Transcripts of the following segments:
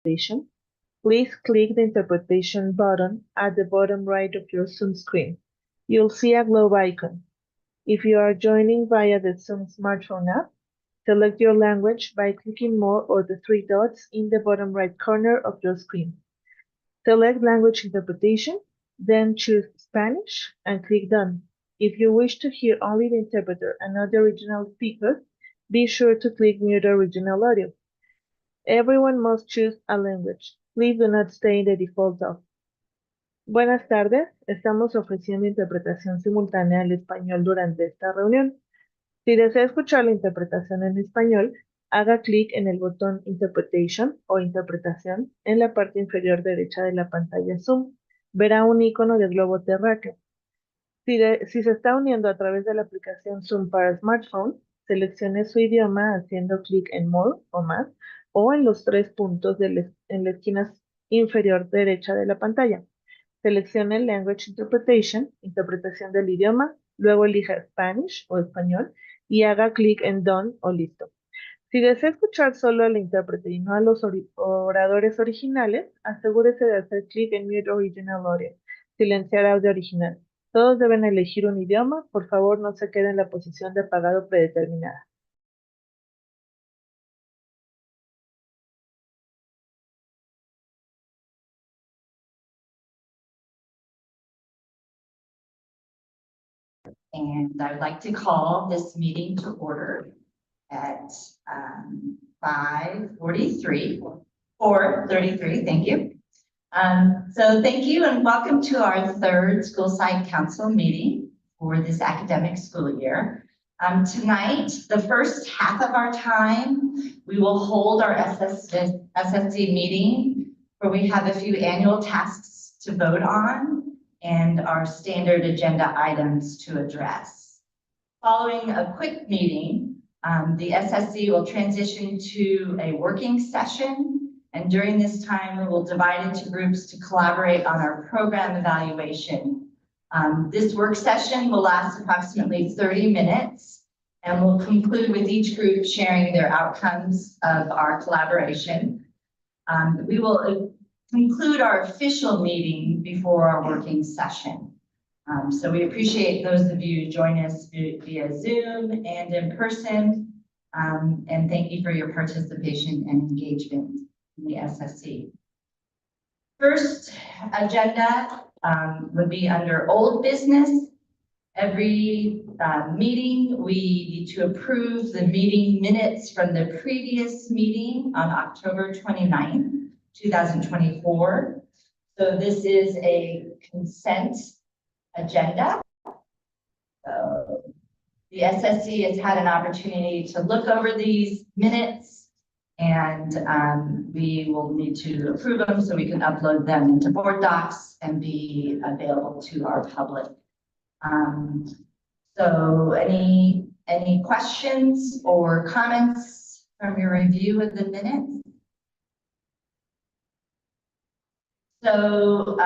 interpretation, please click the interpretation button at the bottom right of your Zoom screen. You'll see a globe icon. If you are joining via the Zoom smartphone app, select your language by clicking More or the three dots in the bottom right corner of your screen. Select Language Interpretation, then choose Spanish and click Done. If you wish to hear only the interpreter and not the original speaker, be sure to click Mute Original Audio. Everyone must choose a language. Please do not stay in the default off. Buenas tardes, estamos ofreciendo interpretación simultánea al español durante esta reunión. Si desea escuchar la interpretación en español, haga clic en el botón Interpretation o Interpretación en la parte inferior derecha de la pantalla Zoom. Verá un icono de globo terráqueo. Si se está uniendo a través de la aplicación Zoom para smartphone, seleccione su idioma haciendo clic en More o Más o en los tres puntos en la esquina inferior derecha de la pantalla. Seleccione Language Interpretation, interpretación del idioma, luego elija Spanish o español y haga clic en Done o Listo. Si desea escuchar solo al intérprete y no a los oradores originales, asegúrese de hacer clic en Mute Original Audio, silenciar audio original. Todos deben elegir un idioma, por favor no se quede en la posición de apagado predeterminada. And I would like to call this meeting to order at 4:33, thank you. So thank you and welcome to our third School Site Council meeting for this academic school year. Tonight, the first half of our time, we will hold our SSC meeting where we have a few annual tasks to vote on and our standard agenda items to address. Following a quick meeting, the SSC will transition to a working session, and during this time, we will divide into groups to collaborate on our program evaluation. This work session will last approximately 30 minutes, and will conclude with each group sharing their outcomes of our collaboration. We will conclude our official meeting before our working session. So we appreciate those of you who join us via Zoom and in person, and thank you for your participation and engagement in the SSC. First agenda would be under old business. Every meeting, we need to approve the meeting minutes from the previous meeting on October 29th. 2024. So this is a consent agenda. So the SSC has had an opportunity to look over these minutes, and we will need to approve them so we can upload them into board docs and be available to our public. So any questions or comments from your review of the minutes? So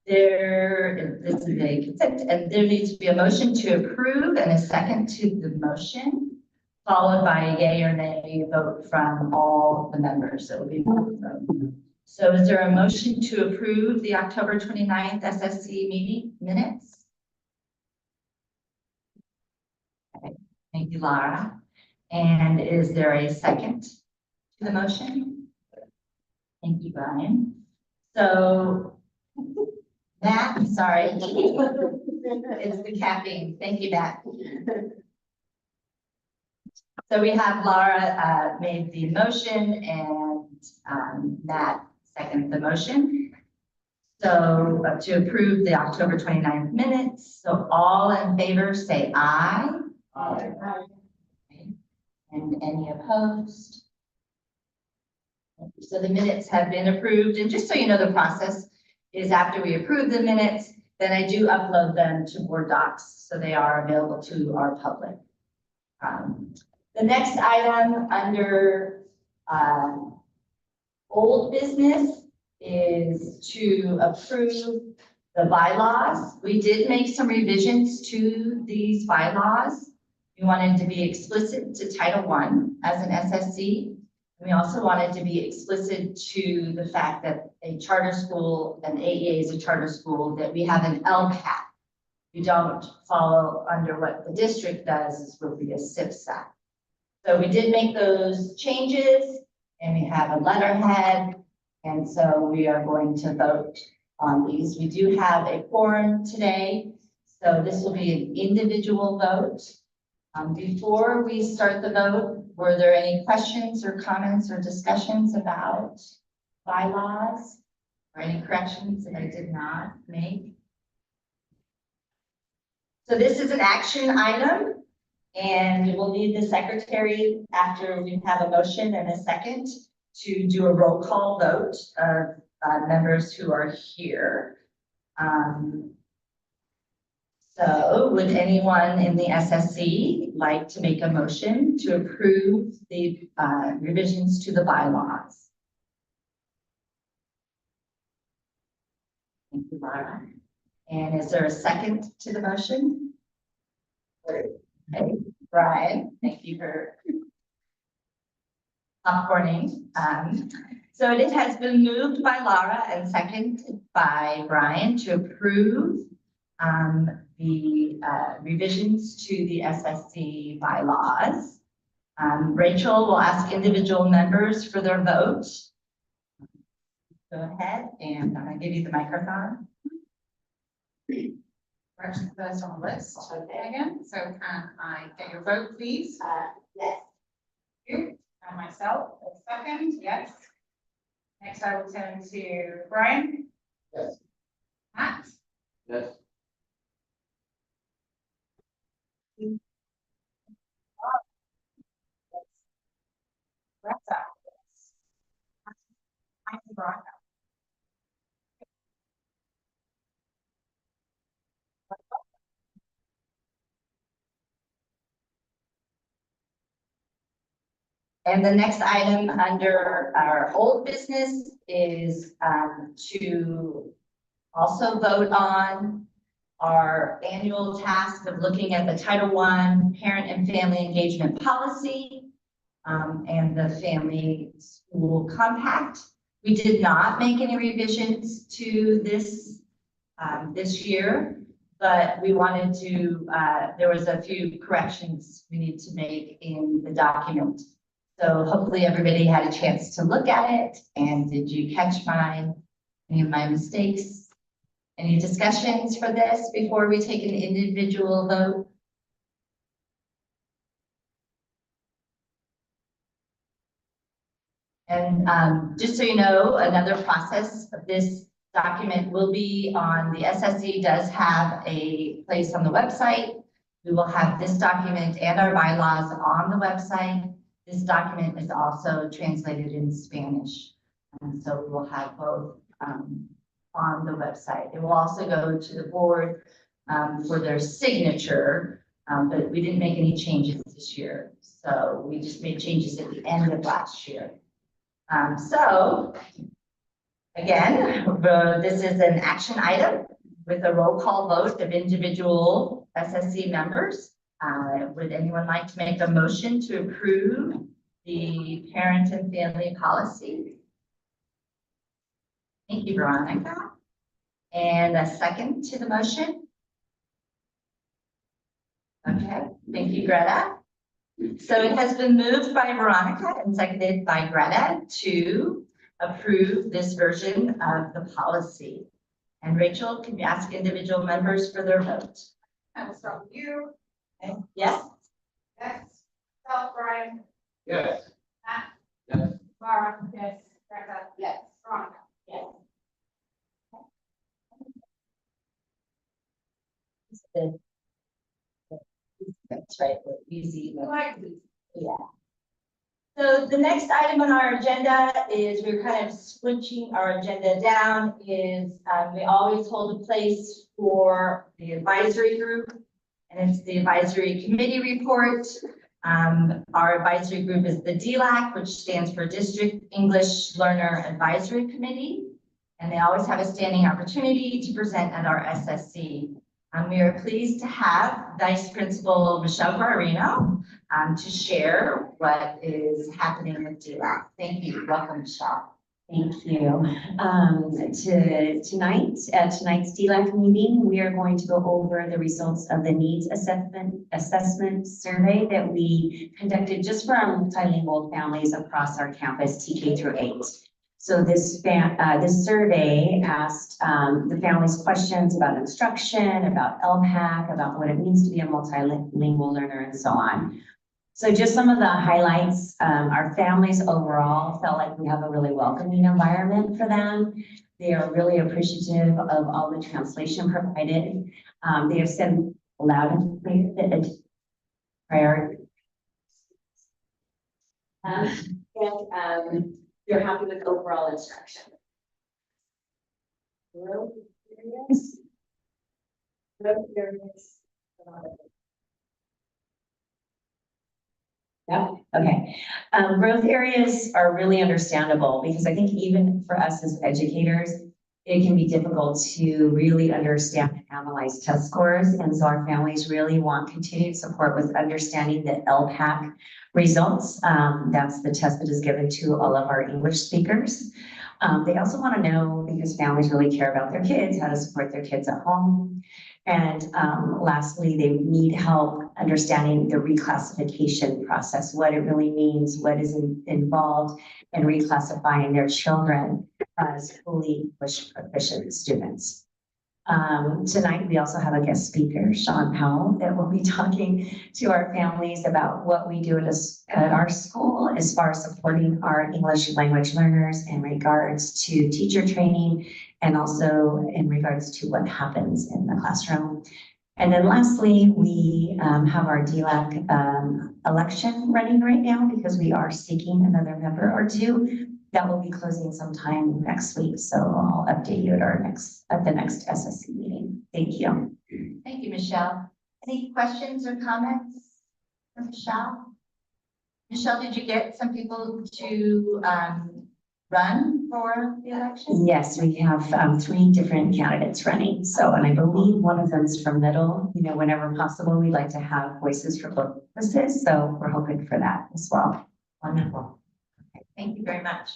this is a consent, and there needs to be a motion to approve and a second to the motion, followed by a yay or nay vote from all the members. So, so is there a motion to approve the October 29th SSC meeting minutes? Okay. Thank you, Laura. And is there a second to the motion? Thank you, Brian. So, Matt, sorry, it's the caffeine. Thank you, Matt. So we have Laura made the motion and Matt seconded the motion. So to approve the October 29th minutes. So all in favor say aye. Aye. Okay. And any opposed? So the minutes have been approved, and just so you know, the process is after we approve the minutes, then I do upload them to board docs, so they are available to our public. The next item under old business is to approve the bylaws. We did make some revisions to these bylaws. We wanted to be explicit to Title I as an SSC. We also wanted to be explicit to the fact that a charter school, an AEA is a charter school, that we have an LCAP. We don't follow under what the district does, is will be a SIPSAC. So we did make those changes, and we have a letterhead, and so we are going to vote on these. We do have a quorum today, so this will be an individual vote. Before we start the vote, were there any questions or comments or discussions about bylaws or any corrections that I did not make? So this is an action item, and we'll need the secretary, after we have a motion and a second, to do a roll call vote of members who are here. So would anyone in the SSC like to make a motion to approve the revisions to the bylaws? Thank you, Laura. And is there a second to the motion? Okay, Brian, thank you for popcorning. So it has been moved by Laura and seconded by Brian to approve the revisions to the SSC bylaws. Rachel will ask individual members for their vote. Go ahead, and I'm going to give you the microphone. First on the list, okay, again, so can I get your vote, please? Yes. You and myself, a second, yes. Next, I will turn to Brian. Yes. Matt. Yes. Greta. Thank you, Brian. And the next item under our old business is to also vote on our annual task of looking at the Title I Parent and Family Engagement Policy and the Family School Compact. We did not make any revisions to this this year, but we wanted to, there was a few corrections we need to make in the document. So hopefully everybody had a chance to look at it. And did you catch any of my mistakes? Any discussions for this before we take an individual vote? And just so you know, another process of this document will be on the SSC does have a place on the website. We will have this document and our bylaws on the website. This document is also translated in Spanish. And so we will have both on the website. It will also go to the board for their signature, but we didn't make any changes this year. So we just made changes at the end of last year. So again, this is an action item with a roll call vote of individual SSC members. Would anyone like to make a motion to approve the parent and family policy? Thank you, Veronica. And a second to the motion? Okay, thank you, Greta. So it has been moved by Veronica and seconded by Greta to approve this version of the policy. And Rachel, can you ask individual members for their vote? I will start with you. Okay. Yes? Yes. Self, Brian. Yes. Matt. Yes. Laura. Yes. Greta. Yes. Veronica. Yes. Good. That's right, easy. Yeah. So the next item on our agenda is we're kind of switching our agenda down is we always hold a place for the advisory group, and it's the advisory committee report. Our advisory group is the DLAC, which stands for District English Learner Advisory Committee. And they always have a standing opportunity to present at our SSC We are pleased to have Vice Principal Michelle Guarino to share what is happening with DLAC. Thank you. Welcome, Michelle. Thank you. Tonight's DLAC meeting, we are going to go over the results of the needs assessment survey that we conducted just for our multilingual families across our campus, TK through 8. So this survey asked the families questions about instruction, about LPAC, about what it means to be a multilingual learner, and so on. So just some of the highlights, our families overall felt like we have a really welcoming environment for them. They are really appreciative of all the translation provided. They have said loud and clear that they're happy with overall instruction. Growth areas. Yeah, okay. Growth areas are really understandable because I think even for us as educators, it can be difficult to really understand and analyze test scores. And so our families really want continued support with understanding the LPAC results. That's the test that is given to all of our English speakers. They also want to know, because families really care about their kids, how to support their kids at home. And lastly, they need help understanding the reclassification process, what it really means, what is involved in reclassifying their children as fully English proficient students. Tonight, we also have a guest speaker, Sean Powell, that will be talking to our families about what we do at our school as far as supporting our English language learners in regards to teacher training and also in regards to what happens in the classroom. And then lastly, we have our DLAC election running right now because we are seeking another member or two. That will be closing sometime next week. So I'll update you at the next SSC meeting. Thank you. Thank you, Michelle. Any questions or comments for Michelle? Michelle, did you get some people to run for the election? Yes, we have 3 different candidates running. So, and I believe one of them is from middle. You know, whenever possible, we like to have voices for both places. So we're hoping for that as well. Wonderful. Okay, thank you very much.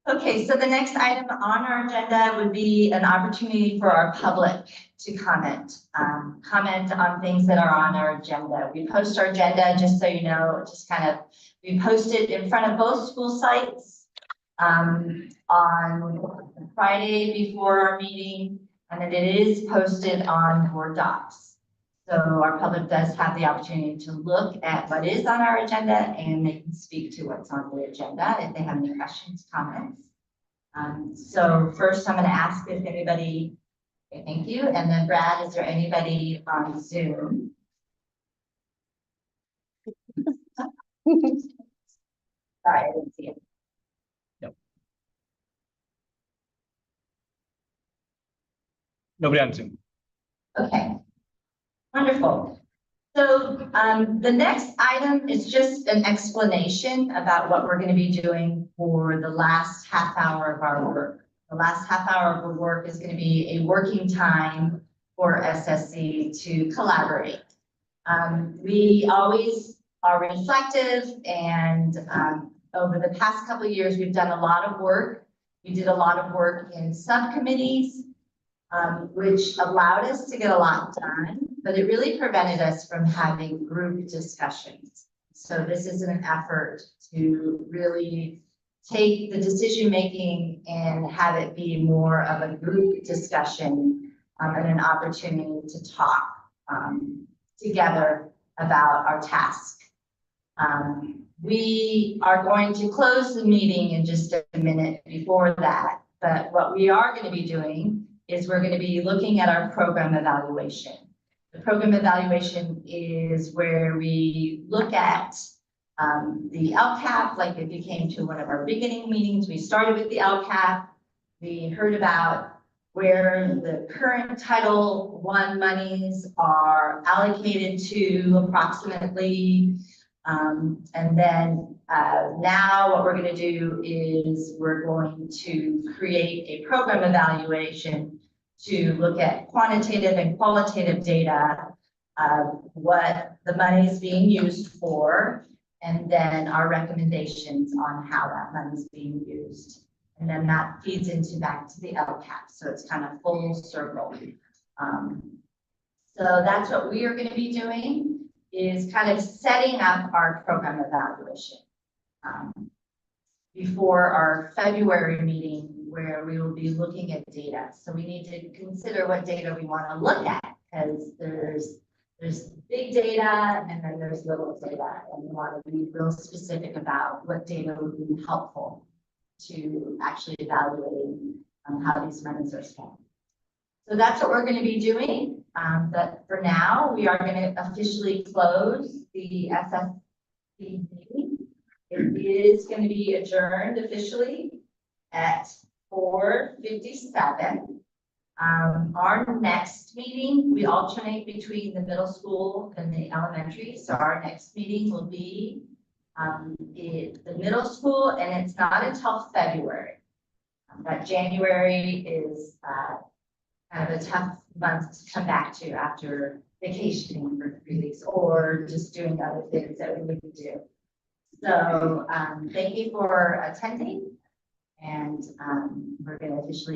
Okay, so the next item on our agenda would be an opportunity for our public to comment on things that are on our agenda. We post our agenda, just so you know, we post it in front of both school sites on Friday before our meeting, and then it is posted on Board Docs. So our public does have the opportunity to look at what is on our agenda, and they can speak to what's on the agenda if they have any questions, comments. So first I'm going to ask if anybody, okay, thank you. And then Brad, is there anybody on Zoom? Sorry, I didn't see it. Nobody on Zoom. Okay, wonderful. So the next item is just an explanation about what we're going to be doing for the last half hour of our work. The last half hour of our work is going to be a working time for SSC to collaborate. We always are reflective, and over the past couple of years, we've done a lot of work. We did a lot of work in subcommittees, which allowed us to get a lot done, but it really prevented us from having group discussions. So this is an effort to really take the decision-making and have it be more of a group discussion and an opportunity to talk together about our task. We are going to close the meeting in just a minute before that, but what we are going to be doing is we're going to be looking at our program evaluation. The program evaluation is where we look at the LCAP, like if you came to one of our beginning meetings, we started with the LCAP. We heard about where the current Title I monies are allocated to approximately. And then now what we're going to do is we're going to create a program evaluation to look at quantitative and qualitative data of what the money is being used for, and then our recommendations on how that money is being used. And then that feeds into back to the LCAP, so it's kind of full circle. So that's what we are going to be doing, is kind of setting up our program evaluation before our February meeting, where we will be looking at data. So we need to consider what data we want to look at, because there's big data and then there's little data, and we want to be real specific about what data would be helpful to actually evaluating how these monies are spent. So that's what we're going to be doing. But for now, we are going to officially close the SSC meeting. It is going to be adjourned officially at 4:57. Our next meeting, we alternate between the middle school and the elementary. So our next meeting will be the middle school, and it's not until February. But January is kind of a tough month to come back to after vacationing for 3 weeks or just doing other things that we need to do. So thank you for attending, and we're going to officially